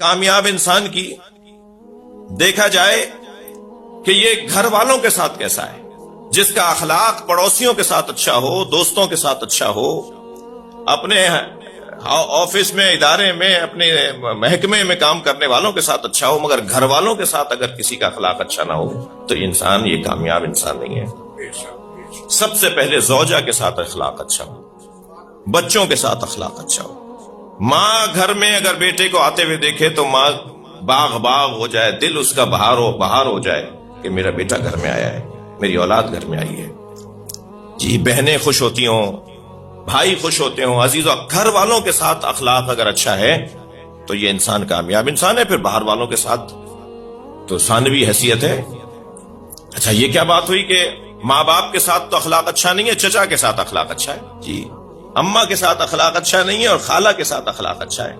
کامیاب انسان کی دیکھا جائے کہ یہ گھر والوں کے ساتھ کیسا ہے، جس کا اخلاق پڑوسیوں کے ساتھ اچھا ہو، دوستوں کے ساتھ اچھا ہو، اپنے آفس میں، ادارے میں، اپنے محکمے میں کام کرنے والوں کے ساتھ اچھا ہو، مگر گھر والوں کے ساتھ اگر کسی کا اخلاق اچھا نہ ہو تو انسان یہ کامیاب انسان نہیں ہے۔ سب سے پہلے زوجہ کے ساتھ اخلاق اچھا ہو، بچوں کے ساتھ اخلاق اچھا ہو۔ ماں گھر میں اگر بیٹے کو آتے ہوئے دیکھے تو ماں باغ باغ ہو جائے، دل اس کا بہار ہو جائے کہ میرا بیٹا گھر میں آیا ہے، میری اولاد گھر میں آئی ہے۔ جی، بہنیں خوش ہوتی ہوں، بھائی خوش ہوتے ہوں۔ عزیزو، گھر والوں کے ساتھ اخلاق اگر اچھا ہے تو یہ انسان کامیاب انسان ہے۔ پھر باہر والوں کے ساتھ تو ثانوی حیثیت ہے۔ اچھا، یہ کیا بات ہوئی کہ ماں باپ کے ساتھ تو اخلاق اچھا نہیں ہے، چچا کے ساتھ اخلاق اچھا ہے؟ جی، اماں کے ساتھ اخلاق اچھا نہیں ہے اور خالہ کے ساتھ اخلاق اچھا ہے۔